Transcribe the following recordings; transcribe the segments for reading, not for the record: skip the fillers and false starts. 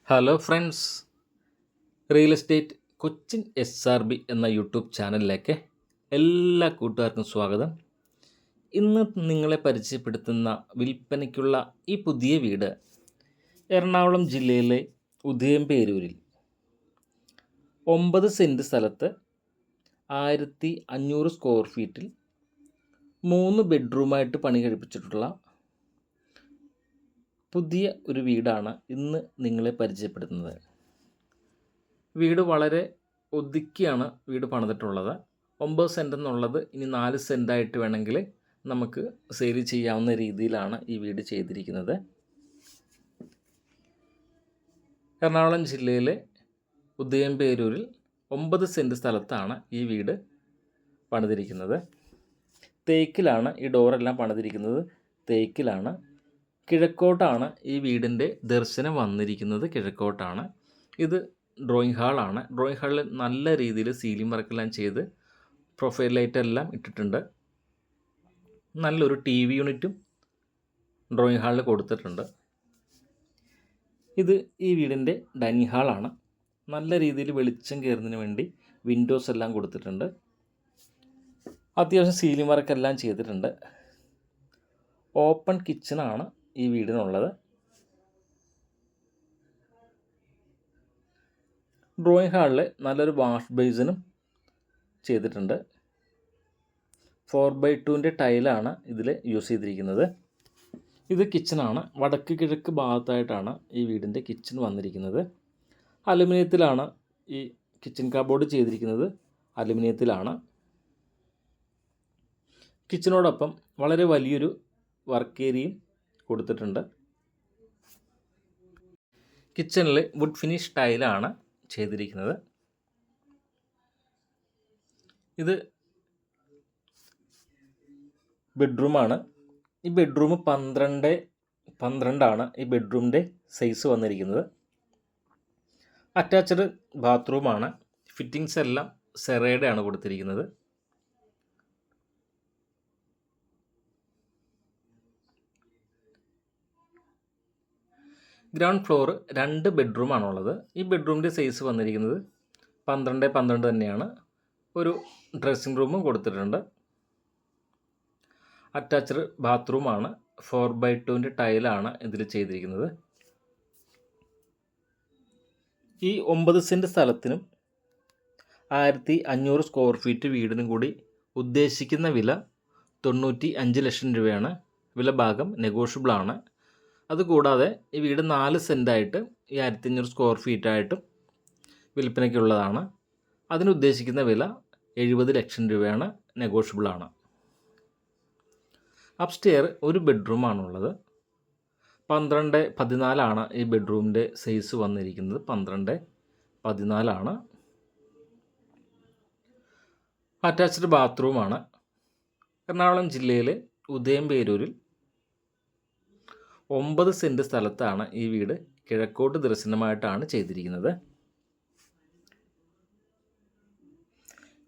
Hello friends, real estate Cochin SRB എന്ന YouTube ചാനലിലേക്ക് എല്ലാ കൂട്ടുകാർക്കും സ്വാഗതം. ഇന്ന് നിങ്ങളെ പരിചയപ്പെടുത്തുന്ന വിൽപ്പനയ്ക്കുള്ള ഈ പുതിയ വീട് എറണാകുളം ജില്ലയിലെ ഉദയംപേരൂരിൽ 9 സെൻറ്റ് സ്ഥലത്ത് 1500 സ്ക്വയർ ഫീറ്റിൽ 3 ബെഡ്റൂമായിട്ട് പണി കഴിപ്പിച്ചിട്ടുള്ള പുതിയ ഒരു വീടാണ് ഇന്ന് നിങ്ങളെ പരിചയപ്പെടുത്തുന്നത്. വീട് വളരെ ഒതുക്കിയാണ് വീട് പണിതിട്ടുള്ളത്. 9 സെൻറ്റ് എന്നുള്ളത് ഇനി 4 സെൻറ്റായിട്ട് വേണമെങ്കിൽ നമുക്ക് സെയിൽ ചെയ്യാവുന്ന രീതിയിലാണ് ഈ വീട് ചെയ്തിരിക്കുന്നത്. എറണാകുളം ജില്ലയിലെ ഉദയംപേരൂരിൽ 9 സെൻറ്റ് സ്ഥലത്താണ് ഈ വീട് പണിതിരിക്കുന്നത്. തേക്കിലാണ് ഈ ഡോറെല്ലാം പണിതിരിക്കുന്നത്. തേക്കിലാണ്. കിഴക്കോട്ടാണ് ഈ വീടിൻ്റെ ദർശനം വന്നിരിക്കുന്നത്. കിഴക്കോട്ടാണ്. ഇത് ഡ്രോയിങ് ഹാളാണ്. ഡ്രോയിങ് ഹാളിൽ നല്ല രീതിയിൽ സീലിംഗ് വർക്കെല്ലാം ചെയ്ത് പ്രൊഫൈൽ ലൈറ്റെല്ലാം ഇട്ടിട്ടുണ്ട്. നല്ലൊരു TV യൂണിറ്റും ഡ്രോയിങ് ഹാളിൽ കൊടുത്തിട്ടുണ്ട്. ഇത് ഈ വീടിൻ്റെ ഡൈനിങ് ഹാളാണ്. നല്ല രീതിയിൽ വെളിച്ചം കയറുന്നതിന് വേണ്ടി വിൻഡോസ് എല്ലാം കൊടുത്തിട്ടുണ്ട്. അത്യാവശ്യം സീലിംഗ് വർക്കെല്ലാം ചെയ്തിട്ടുണ്ട്. ഓപ്പൺ കിച്ചണാണ് ഈ വീടിനുള്ളത്. ഡ്രോയിങ് ഹാളിൽ നല്ലൊരു വാഷ് ബേസിനും ചെയ്തിട്ടുണ്ട്. 4x2 ടൈലാണ് ഇതിൽ യൂസ് ചെയ്തിരിക്കുന്നത്. ഇത് കിച്ചണാണ്. വടക്ക് കിഴക്ക് ഭാഗത്തായിട്ടാണ് ഈ വീടിൻ്റെ കിച്ചൺ വന്നിരിക്കുന്നത്. അലുമിനിയത്തിലാണ് ഈ കിച്ചൺ കബോർഡ് ചെയ്തിരിക്കുന്നത്. അലുമിനിയത്തിലാണ്. കിച്ചണോടൊപ്പം വളരെ വലിയൊരു വർക്ക് ഏരിയയും കൊടുത്തിട്ടുണ്ട്. കിച്ചണിൽ വുഡ് ഫിനിഷ് ടൈലാണ് ചെയ്തിരിക്കുന്നത്. ഇത് ബെഡ്റൂമാണ്. ഈ ബെഡ്റൂം 12 ഈ ബെഡ്റൂമിൻ്റെ സൈസ് വന്നിരിക്കുന്നത്. അറ്റാച്ച്ഡ് ബാത്റൂമാണ്. ഫിറ്റിങ്സ് എല്ലാം സെറയുടെ ആണ് കൊടുത്തിരിക്കുന്നത്. Ground floor 2 ബെഡ്റൂമാണുള്ളത്. ഈ ബെഡ്റൂമിൻ്റെ സൈസ് വന്നിരിക്കുന്നത് 12 തന്നെയാണ്. ഒരു ഡ്രസ്സിംഗ് റൂമും കൊടുത്തിട്ടുണ്ട്. അറ്റാച്ച്ഡ് ബാത്റൂമാണ്. 4x2 ടൈലാണ് ഇതിൽ ചെയ്തിരിക്കുന്നത്. ഈ 9 സെൻറ്റ് സ്ഥലത്തിനും 1500 സ്ക്വയർ ഫീറ്റ് വീടിനും കൂടി ഉദ്ദേശിക്കുന്ന വില 95 ലക്ഷം രൂപയാണ്. വില ഭാഗം നെഗോഷ്യബിളാണ്. അതുകൂടാതെ ഈ വീട് 4 സെൻറ്റായിട്ട് ഈ 1500 സ്ക്വയർ ഫീറ്റായിട്ടും വിൽപ്പനയ്ക്കുള്ളതാണ്. അതിനുദ്ദേശിക്കുന്ന വില 70 ലക്ഷം രൂപയാണ്. നെഗോഷ്യബിളാണ്. അപ്സ്റ്റെയർ ഒരു ബെഡ്റൂമാണുള്ളത്. 12x14 ഈ ബെഡ്റൂമിൻ്റെ സൈസ് വന്നിരിക്കുന്നത്. 12x14. അറ്റാച്ച്ഡ് ബാത്റൂമാണ്. എറണാകുളം ജില്ലയിലെ ഉദയംപേരൂരിൽ 9 സെൻറ്റ് സ്ഥലത്താണ് ഈ വീട് കിഴക്കോട്ട് ദർശനമായിട്ടാണ് ചെയ്തിരിക്കുന്നത്.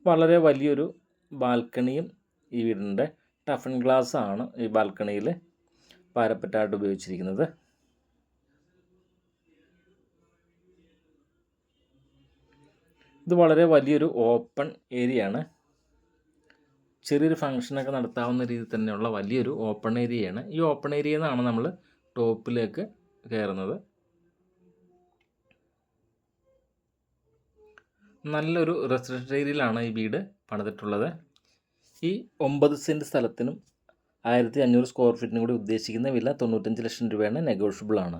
വളരെ വലിയൊരു ബാൽക്കണിയും ഈ വീടിൻ്റെ ടഫൻ ഗ്ലാസ് ആണ് ഈ ബാൽക്കണിയിൽ പാരപ്പറ്റായിട്ട് ഉപയോഗിച്ചിരിക്കുന്നത്. ഇത് വളരെ വലിയൊരു ഓപ്പൺ ഏരിയയാണ്. ചെറിയൊരു ഫംഗ്ഷനൊക്കെ നടത്താവുന്ന രീതിയിൽ തന്നെയുള്ള വലിയൊരു ഓപ്പൺ ഏരിയയാണ്. ഈ ഓപ്പൺ ഏരിയയിൽ നിന്നാണ് നമ്മൾ ടോപ്പിലേക്ക് കയറുന്നത്. നല്ലൊരു റെസിഡൻഷ്യൽ ഏരിയയിലാണ് ഈ വീട് പണിതിട്ടുള്ളത്. ഈ 9 സെൻറ്റ് സ്ഥലത്തിനും 1500 സ്ക്വയർ ഫീറ്റിനും കൂടി ഉദ്ദേശിക്കുന്ന വില 95 ലക്ഷം രൂപയാണ്. നെഗോഷ്യബിളാണ്.